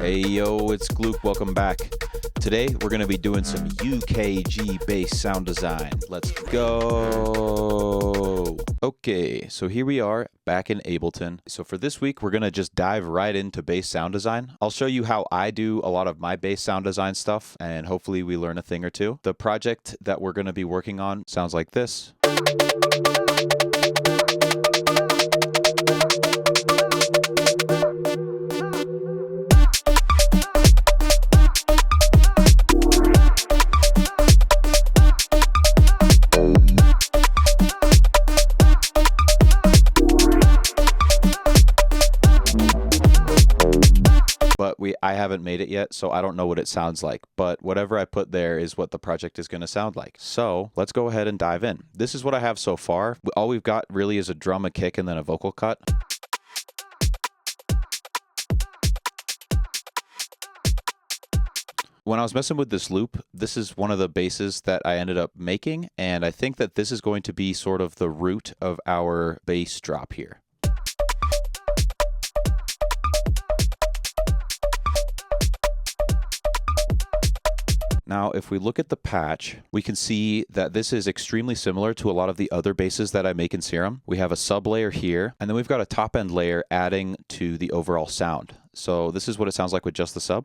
Hey yo, it's Gloop. Welcome back. Today we're going to be doing some UKG based sound design. Let's go. Okay, so here we are back in Ableton. So for this week, we're going to just dive right into bass sound design. I'll show you how I do a lot of my bass sound design stuff, and hopefully we learn a thing or two. The project that we're going to be working on sounds like this. But I haven't made it yet, so I don't know what it sounds like. But whatever I put there is what the project is going to sound like. So let's go ahead and dive in. This is what I have so far. All we've got really is a drum, a kick, and then a vocal cut. When I was messing with this loop, this is one of the basses that I ended up making, and I think that this is going to be sort of the root of our bass drop here. Now, if we look at the patch, we can see that this is extremely similar to a lot of the other basses that I make in Serum. We have a sub layer here, and then we've got a top end layer adding to the overall sound. So this is what it sounds like with just the sub.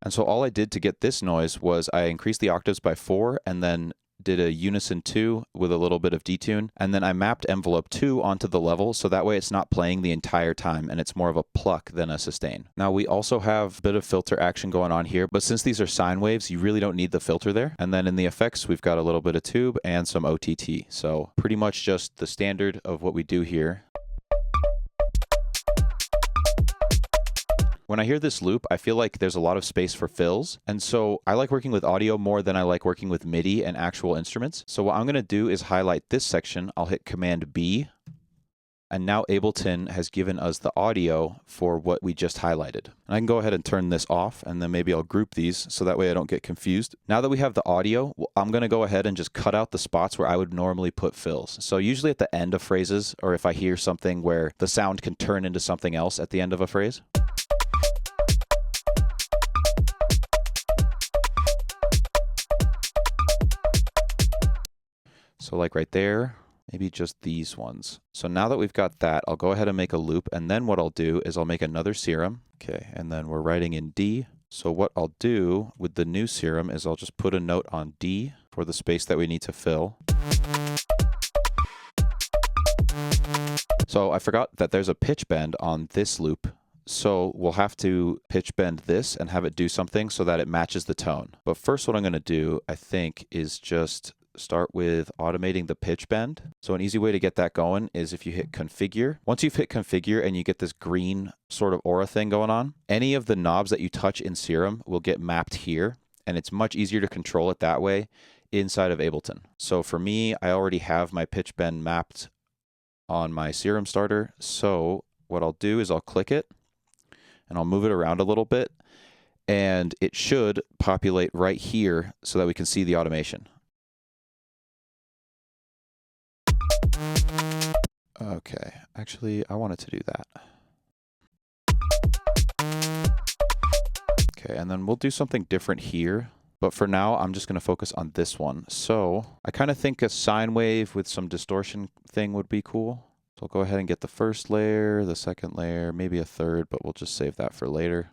And so all I did to get this noise was I increased the octaves by 4 and then did a unison 2 with a little bit of detune, and then I mapped envelope 2 onto the level so that way it's not playing the entire time and it's more of a pluck than a sustain. Now we also have a bit of filter action going on here, but since these are sine waves, you really don't need the filter there. And then in the effects, we've got a little bit of tube and some OTT. So pretty much just the standard of what we do here. When I hear this loop, I feel like there's a lot of space for fills, and so I like working with audio more than I like working with MIDI and actual instruments. So what I'm going to do is highlight this section. I'll hit Command B, and now Ableton has given us the audio for what we just highlighted. And I can go ahead and turn this off, and then maybe I'll group these so that way I don't get confused. Now that we have the audio, I'm going to go ahead and just cut out the spots where I would normally put fills. So usually at the end of phrases, or if I hear something where the sound can turn into something else at the end of a phrase. So like right there, maybe just these ones. So now that we've got that, I'll go ahead and make a loop, and then what I'll do is I'll make another Serum. Okay, and then we're writing in D. So what I'll do with the new Serum is I'll just put a note on D for the space that we need to fill. So I forgot that there's a pitch bend on this loop. So we'll have to pitch bend this and have it do something so that it matches the tone. But first what I'm going to do, I think, is just start with automating the pitch bend. So an easy way to get that going is if you hit configure. Once you've hit configure and you get this green sort of aura thing going on, any of the knobs that you touch in Serum will get mapped here, and it's much easier to control it that way inside of Ableton. So for me, I already have my pitch bend mapped on my Serum starter. So what I'll do is I'll click it and I'll move it around a little bit, and it should populate right here so that we can see the automation. Okay, actually, I wanted to do that. Okay, and then we'll do something different here. But for now, I'm just going to focus on this one. So I kind of think a sine wave with some distortion thing would be cool. So I'll go ahead and get the first layer, the second layer, maybe a third, but we'll just save that for later.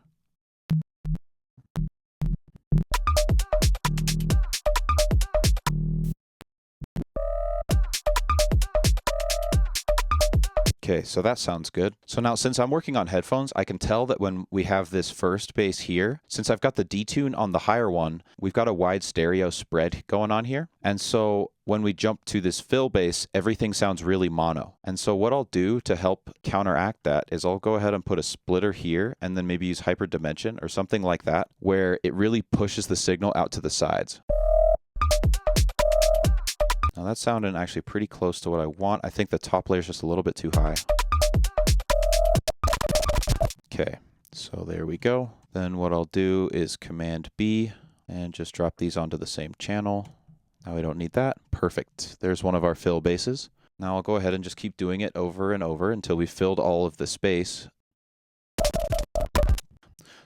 Okay, so that sounds good. So now since I'm working on headphones, I can tell that when we have this first bass here, since I've got the detune on the higher one, we've got a wide stereo spread going on here. And so when we jump to this fill bass, everything sounds really mono. And so what I'll do to help counteract that is I'll go ahead and put a splitter here and then maybe use hyperdimension or something like that, where it really pushes the signal out to the sides. Now that's sounding actually pretty close to what I want. I think the top layer is just a little bit too high. Okay, so there we go. Then what I'll do is Command B and just drop these onto the same channel. Now we don't need that. Perfect. There's one of our fill basses. Now I'll go ahead and just keep doing it over and over until we filled all of the space.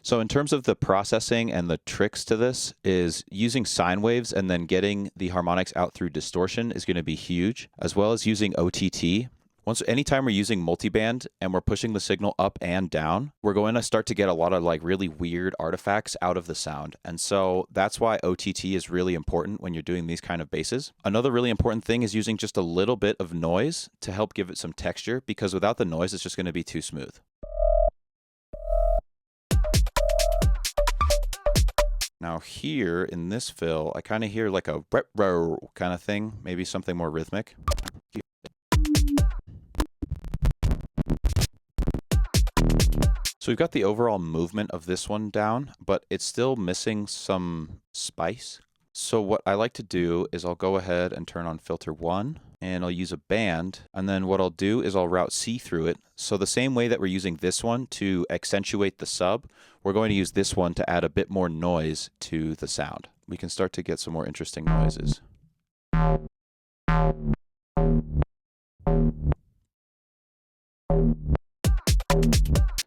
So in terms of the processing and the tricks to this is using sine waves and then getting the harmonics out through distortion is going to be huge, as well as using OTT. Anytime we're using multiband and we're pushing the signal up and down, we're going to start to get a lot of like really weird artifacts out of the sound. And so that's why OTT is really important when you're doing these kind of basses. Another really important thing is using just a little bit of noise to help give it some texture, because without the noise, it's just going to be too smooth. Now here in this fill, I kind of hear like a retro kind of thing, maybe something more rhythmic. So we've got the overall movement of this one down, but it's still missing some spice. So what I like to do is I'll go ahead and turn on filter 1, and I'll use a band, and then what I'll do is I'll route C through it. So the same way that we're using this one to accentuate the sub, we're going to use this one to add a bit more noise to the sound. We can start to get some more interesting noises.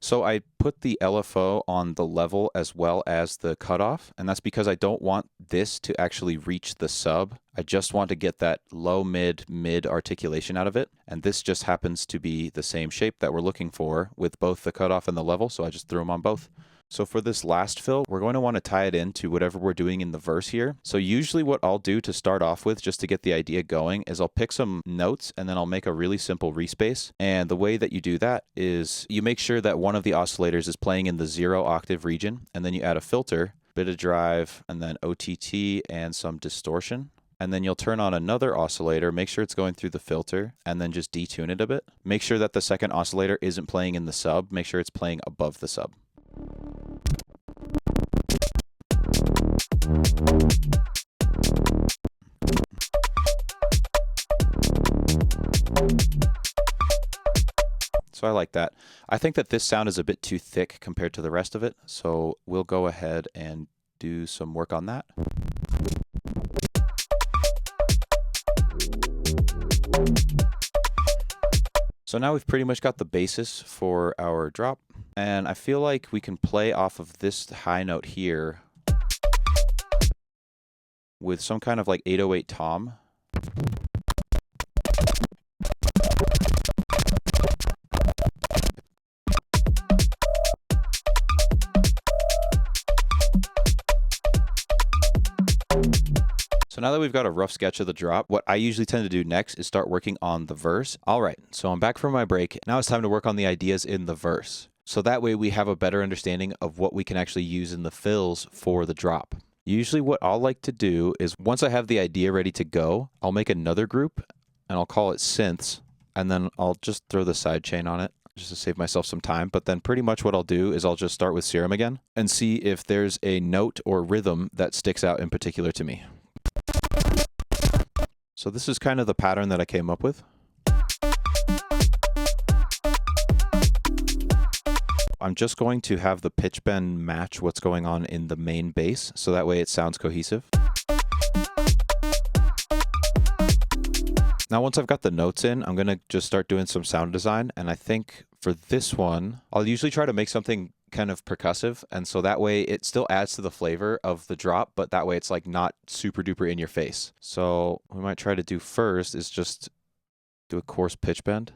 So I put the LFO on the level as well as the cutoff, and that's because I don't want this to actually reach the sub. I just want to get that low mid articulation out of it, and this just happens to be the same shape that we're looking for with both the cutoff and the level, so I just threw them on both. So for this last fill, we're going to want to tie it into whatever we're doing in the verse here. So usually what I'll do to start off with, just to get the idea going, is I'll pick some notes and then I'll make a really simple respace. And the way that you do that is you make sure that one of the oscillators is playing in the 0 octave region, and then you add a filter, bit of drive, and then OTT and some distortion. And then you'll turn on another oscillator, make sure it's going through the filter, and then just detune it a bit. Make sure that the second oscillator isn't playing in the sub, make sure it's playing above the sub. So I like that. I think that this sound is a bit too thick compared to the rest of it, so we'll go ahead and do some work on that. So now we've pretty much got the basis for our drop, and I feel like we can play off of this high note here with some kind of like 808 tom. So now that we've got a rough sketch of the drop, what I usually tend to do next is start working on the verse. All right, so I'm back from my break. Now it's time to work on the ideas in the verse. So that way we have a better understanding of what we can actually use in the fills for the drop. Usually what I'll like to do is once I have the idea ready to go, I'll make another group and I'll call it synths, and then I'll just throw the sidechain on it just to save myself some time. But then pretty much what I'll do is I'll just start with Serum again and see if there's a note or rhythm that sticks out in particular to me. So this is kind of the pattern that I came up with. I'm just going to have the pitch bend match what's going on in the main bass, so that way it sounds cohesive. Now once I've got the notes in, I'm going to just start doing some sound design, and I think for this one, I'll usually try to make something kind of percussive, and so that way it still adds to the flavor of the drop, but that way it's like not super duper in your face. So what we might try to do first is just do a coarse pitch bend.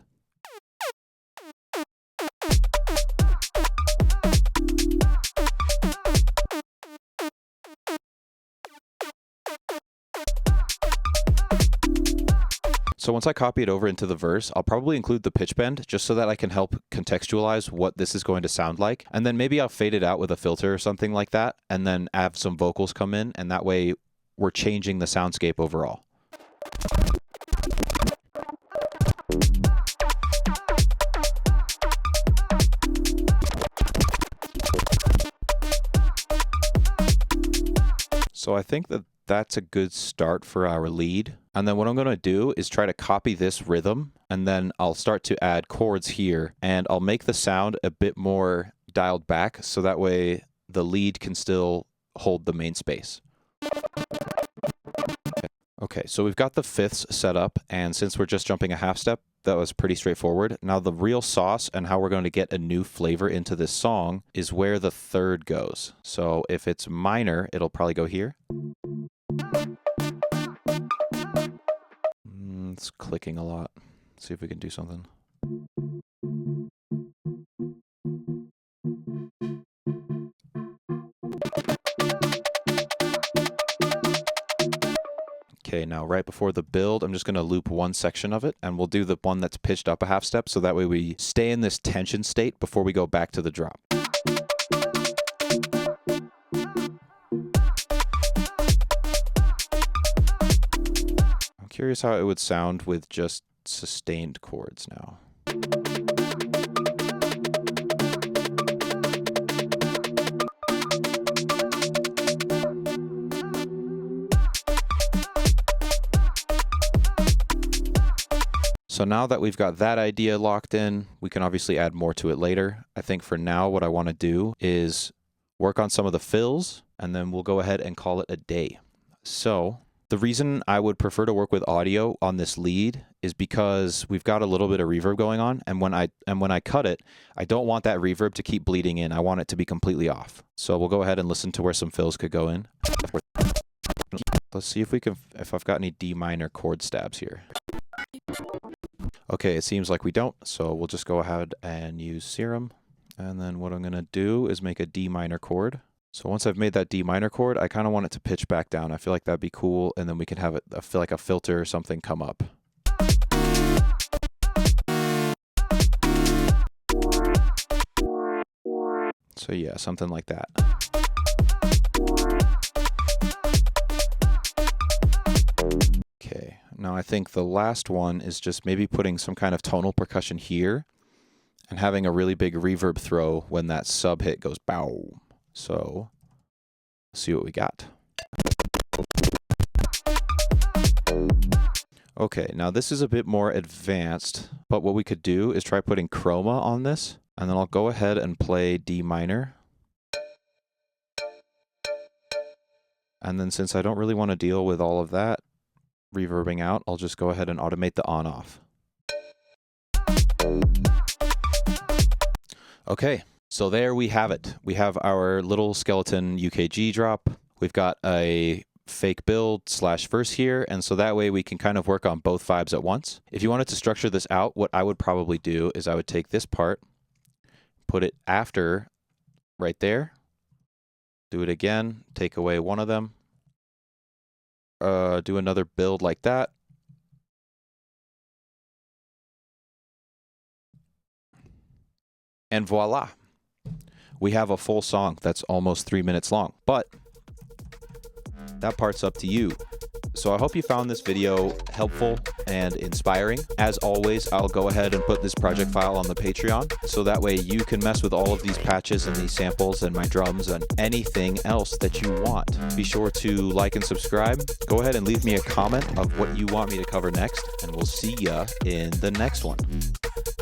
So once I copy it over into the verse, I'll probably include the pitch bend just so that I can help contextualize what this is going to sound like. And then maybe I'll fade it out with a filter or something like that, and then have some vocals come in, and that way we're changing the soundscape overall. So I think that that's a good start for our lead. And then what I'm going to do is try to copy this rhythm, and then I'll start to add chords here, and I'll make the sound a bit more dialed back so that way the lead can still hold the main space. Okay, so we've got the fifths set up, and since we're just jumping a half step, that was pretty straightforward. Now the real sauce and how we're going to get a new flavor into this song is where the third goes. So if it's minor, it'll probably go here. It's clicking a lot. Let's see if we can do something. Okay, now right before the build, I'm just going to loop one section of it, and we'll do the one that's pitched up a half step, so that way we stay in this tension state before we go back to the drop. I'm curious how it would sound with just sustained chords now. So now that we've got that idea locked in, we can obviously add more to it later. I think for now, what I want to do is work on some of the fills, and then we'll go ahead and call it a day. So the reason I would prefer to work with audio on this lead is because we've got a little bit of reverb going on, and when I cut it, I don't want that reverb to keep bleeding in. I want it to be completely off. So we'll go ahead and listen to where some fills could go in. Let's see if I've got any D minor chord stabs here. Okay, it seems like we don't, so we'll just go ahead and use Serum. And then what I'm going to do is make a D minor chord. So once I've made that D minor chord, I kind of want it to pitch back down. I feel like that'd be cool, and then we can have it, I feel like a filter or something come up. So yeah, something like that. Okay, now I think the last one is just maybe putting some kind of tonal percussion here and having a really big reverb throw when that sub hit goes bow. So let's see what we got. Okay, now this is a bit more advanced, but what we could do is try putting chroma on this, and then I'll go ahead and play D minor. And then since I don't really want to deal with all of that reverbing out, I'll just go ahead and automate the on-off. Okay, so there we have it. We have our little skeleton UKG drop. We've got a fake build / verse here, and so that way we can kind of work on both vibes at once. If you wanted to structure this out, what I would probably do is I would take this part, put it after right there, do it again, take away one of them, do another build like that. And voila, we have a full song that's almost 3 minutes long, but that part's up to you. So I hope you found this video helpful and inspiring. As always, I'll go ahead and put this project file on the Patreon, so that way you can mess with all of these patches and these samples and my drums and anything else that you want. Be sure to like and subscribe. Go ahead and leave me a comment of what you want me to cover next, and we'll see ya in the next one.